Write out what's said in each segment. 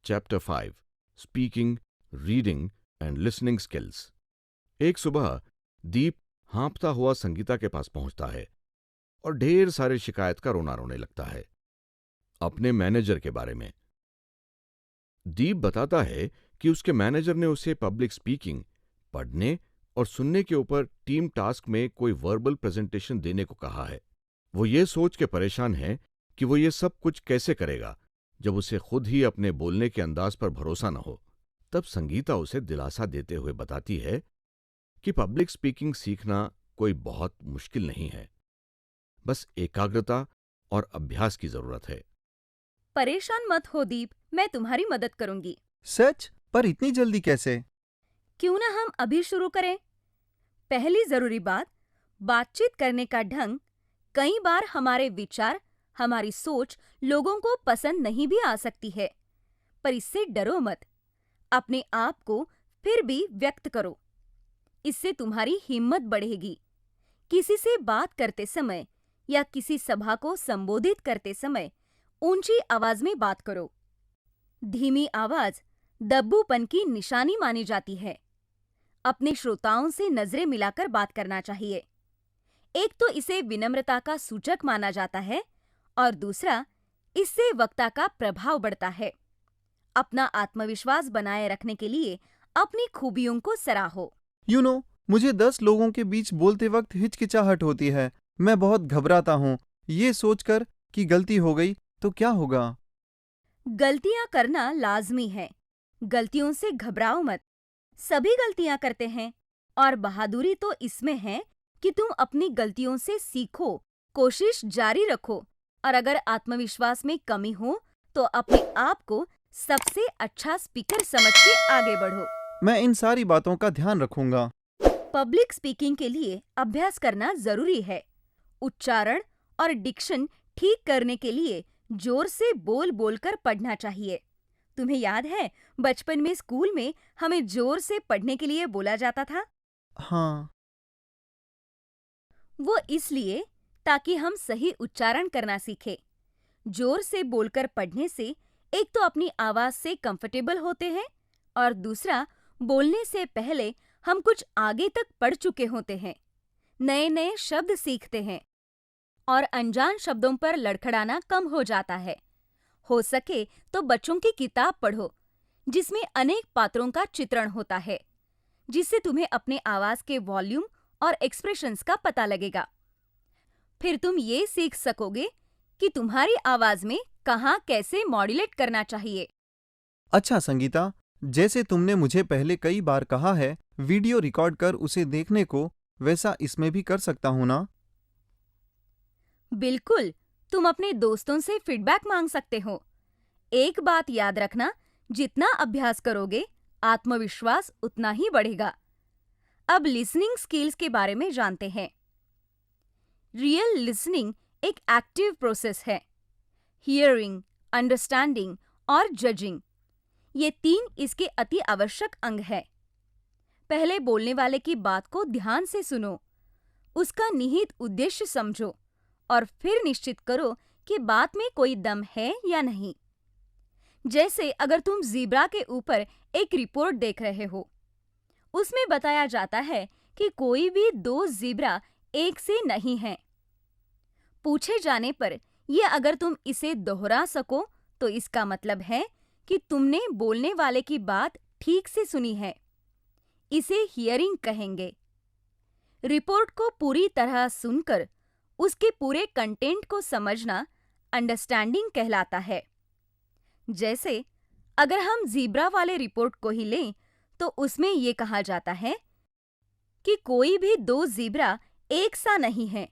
Chapter 5 speaking, reading and listening skills. एक सुबह दीप हाँफता हुआ संगीता के पास पहुंचता है और ढेर सारे शिकायत का रोना रोने लगता है अपने मैनेजर के बारे में। दीप बताता है कि उसके मैनेजर ने उसे पब्लिक स्पीकिंग, पढ़ने और सुनने के ऊपर टीम टास्क में कोई वर्बल प्रेजेंटेशन देने को कहा है। वो ये सोच के परेशान है कि वो ये सब कुछ कैसे करेगा जब उसे खुद ही अपने बोलने के अंदाज पर भरोसा न हो। तब संगीता उसे दिलासा देते हुए बताती है कि पब्लिक स्पीकिंग सीखना कोई बहुत मुश्किल नहीं है, बस एकाग्रता और अभ्यास की जरूरत है। परेशान मत हो दीप, मैं तुम्हारी मदद करूंगी। सच? पर इतनी जल्दी कैसे? क्यों ना हम अभी शुरू करें। पहली जरूरी बात, बातचीत करने का ढंग। कई बार हमारे विचार, हमारी सोच लोगों को पसंद नहीं भी आ सकती है, पर इससे डरो मत। अपने आप को फिर भी व्यक्त करो। इससे तुम्हारी हिम्मत बढ़ेगी। किसी से बात करते समय या किसी सभा को संबोधित करते समय ऊंची आवाज में बात करो। धीमी आवाज दब्बूपन की निशानी मानी जाती है। अपने श्रोताओं से नजरें मिलाकर बात करना चाहिए। एक तो इसे विनम्रता का सूचक माना जाता है और दूसरा, इससे वक्ता का प्रभाव बढ़ता है। अपना आत्मविश्वास बनाए रखने के लिए अपनी खूबियों को सराहो। मुझे 10 लोगों के बीच बोलते वक्त हिचकिचाहट होती है। मैं बहुत घबराता हूँ। ये सोचकर कि गलती हो गई तो क्या होगा। गलतियां करना लाजमी है। गलतियों से घबराओ मत। सभी गलतियां करते हैं और बहादुरी तो इसमें है कि तुम अपनी गलतियों से सीखो, कोशिश जारी रखो और अगर आत्मविश्वास में कमी हो तो अपने आप को सबसे अच्छा स्पीकर समझ के आगे बढ़ो। मैं इन सारी बातों का ध्यान रखूंगा। पब्लिक स्पीकिंग के लिए अभ्यास करना जरूरी है। उच्चारण और डिक्शन ठीक करने के लिए जोर से बोल बोलकर पढ़ना चाहिए। तुम्हें याद है, बचपन में स्कूल में हमें जोर से पढ़ने के लिए बोला जाता था? हाँ। वो इसलिए ताकि हम सही उच्चारण करना सीखें। जोर से बोलकर पढ़ने से एक तो अपनी आवाज से कंफर्टेबल होते हैं और दूसरा, बोलने से पहले हम कुछ आगे तक पढ़ चुके होते हैं, नए नए शब्द सीखते हैं और अनजान शब्दों पर लड़खड़ाना कम हो जाता है। हो सके तो बच्चों की किताब पढ़ो जिसमें अनेक पात्रों का चित्रण होता है, जिससे तुम्हें अपने आवाज के वॉल्यूम और एक्सप्रेशंस का पता लगेगा। फिर तुम ये सीख सकोगे कि तुम्हारी आवाज में कहाँ कैसे मॉड्यूलेट करना चाहिए। अच्छा संगीता, जैसे तुमने मुझे पहले कई बार कहा है वीडियो रिकॉर्ड कर उसे देखने को, वैसा इसमें भी कर सकता हूँ ना? बिल्कुल, तुम अपने दोस्तों से फीडबैक मांग सकते हो। एक बात याद रखना, जितना अभ्यास करोगे आत्मविश्वास उतना ही बढ़ेगा। अब लिसनिंग स्किल्स के बारे में जानते हैं। रियल लिसनिंग एक एक्टिव प्रोसेस है। हियरिंग, अंडरस्टैंडिंग और जजिंग, ये 3 इसके अति आवश्यक अंग है। पहले बोलने वाले की बात को ध्यान से सुनो, उसका निहित उद्देश्य समझो और फिर निश्चित करो कि बात में कोई दम है या नहीं। जैसे अगर तुम ज़ीब्रा के ऊपर एक रिपोर्ट देख रहे हो, उसमें बताया जाता है कि कोई भी 2 ज़ीब्रा एक से नहीं हैं। पूछे जाने पर यह अगर तुम इसे दोहरा सको तो इसका मतलब है कि तुमने बोलने वाले की बात ठीक से सुनी है। इसे हियरिंग कहेंगे। रिपोर्ट को पूरी तरह सुनकर उसके पूरे कंटेंट को समझना अंडरस्टैंडिंग कहलाता है। जैसे अगर हम ज़ीब्रा वाले रिपोर्ट को ही लें तो उसमें ये कहा जाता है कि कोई भी 2 ज़ीब्रा एक सा नहीं है।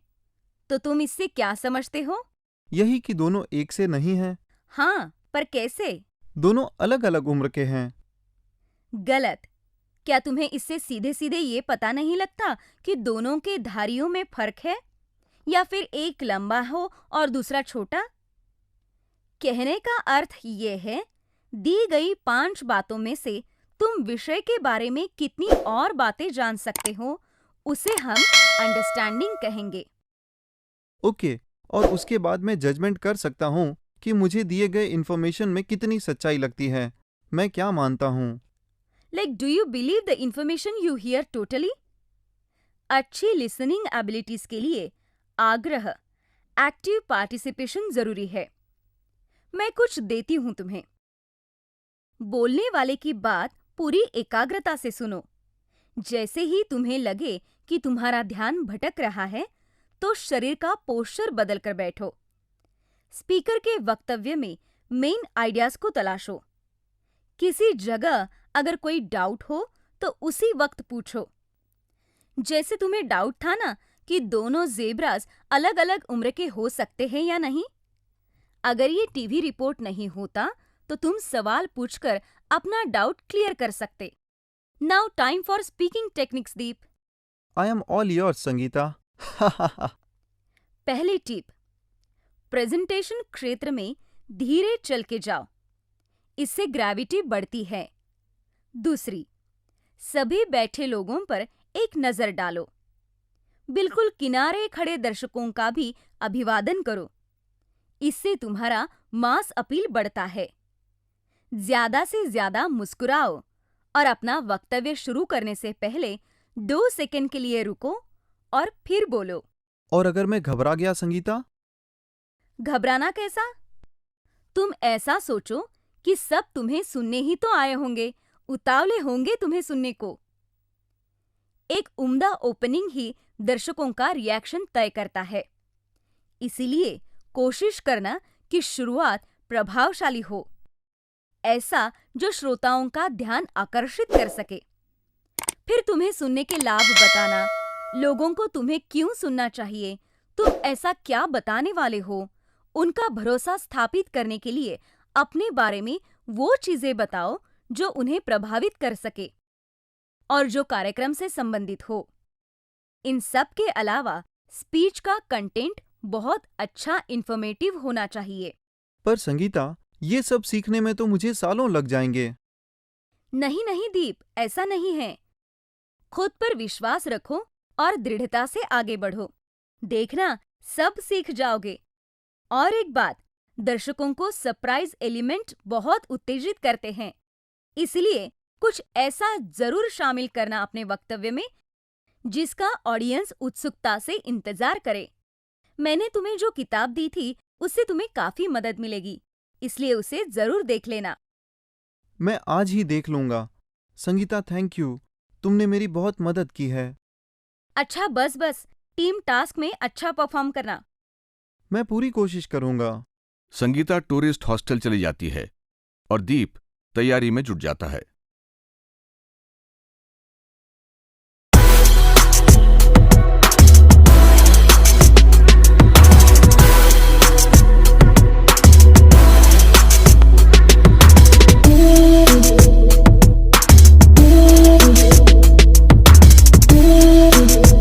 तो तुम इससे क्या समझते हो? यही कि दोनों एक से नहीं हैं। हाँ, पर कैसे? दोनों अलग अलग उम्र के हैं। गलत। क्या तुम्हें इससे सीधे सीधे ये पता नहीं लगता कि दोनों के धारियों में फर्क है, या फिर एक लंबा हो और दूसरा छोटा? कहने का अर्थ ये है, दी गई 5 बातों में से तुम विषय के बारे में कितनी और बातें जान सकते हो, उसे हम अंडरस्टैंडिंग कहेंगे। ओके, और उसके बाद मैं जजमेंट कर सकता हूँ कि मुझे दिए गए इन्फॉर्मेशन में कितनी सच्चाई लगती है। मैं क्या मानता हूँ? Like, do you believe the information you hear totally? अच्छी लिसनिंग एबिलिटीज के लिए आग्रह, एक्टिव पार्टिसिपेशन जरूरी है। मैं कुछ देती हूं तुम्हें। बोलने वाले की बात पूरी एकाग्रता से सुनो। जैसे ही तुम्हें लगे कि तुम्हारा ध्यान भटक रहा है, तो शरीर का पोस्चर बदल कर बैठो। स्पीकर के वक्तव्य में मेन आइडियाज को तलाशो। किसी जगह अगर कोई डाउट हो तो उसी वक्त पूछो। जैसे तुम्हें डाउट था ना कि दोनों ज़ेब्रास अलग अलग उम्र के हो सकते हैं या नहीं। अगर ये टीवी रिपोर्ट नहीं होता तो तुम सवाल पूछकर अपना डाउट क्लियर कर सकते। Now time for speaking techniques, Deep. I am all yours, Sangeeta. पहली टिप, प्रेजेंटेशन क्षेत्र में धीरे चल के जाओ, इससे ग्रेविटी बढ़ती है। दूसरी, सभी बैठे लोगों पर एक नजर डालो। बिल्कुल किनारे खड़े दर्शकों का भी अभिवादन करो, इससे तुम्हारा मास अपील बढ़ता है। ज्यादा से ज्यादा मुस्कुराओ और अपना वक्तव्य शुरू करने से पहले 2 सेकंड के लिए रुको और फिर बोलो। और अगर मैं घबरा गया, संगीता? घबराना कैसा? तुम ऐसा सोचो कि सब तुम्हें सुनने ही तो आए होंगे, उतावले होंगे तुम्हें सुनने को। एक उम्दा ओपनिंग ही दर्शकों का रिएक्शन तय करता है। इसीलिए कोशिश करना कि शुरुआत प्रभावशाली हो, ऐसा जो श्रोताओं का ध्यान आकर्षित कर सके। फिर तुम्हें सुनने के लाभ बताना, लोगों को तुम्हें क्यों सुनना चाहिए, तुम ऐसा क्या बताने वाले हो, उनका भरोसा स्थापित करने के लिए अपने बारे में वो चीजें बताओ जो उन्हें प्रभावित कर सके और जो कार्यक्रम से संबंधित हो। इन सब के अलावा स्पीच का कंटेंट बहुत अच्छा इंफॉर्मेटिव होना चाहिए। पर संगीता, ये सब सीखने में तो मुझे सालों लग जाएंगे। नहीं नहीं दीप, ऐसा नहीं है। खुद पर विश्वास रखो और दृढ़ता से आगे बढ़ो। देखना, सब सीख जाओगे। और एक बात, दर्शकों को सरप्राइज एलिमेंट बहुत उत्तेजित करते हैं, इसलिए कुछ ऐसा जरूर शामिल करना अपने वक्तव्य में जिसका ऑडियंस उत्सुकता से इंतजार करे। मैंने तुम्हें जो किताब दी थी उससे तुम्हें काफी मदद मिलेगी, इसलिए उसे जरूर देख लेना। मैं आज ही देख लूंगा। संगीता, थैंक यू, तुमने मेरी बहुत मदद की है। अच्छा, बस बस, टीम टास्क में अच्छा परफॉर्म करना। मैं पूरी कोशिश करूंगा। संगीता टूरिस्ट हॉस्टल चली जाती है और दीप तैयारी में जुट जाता है।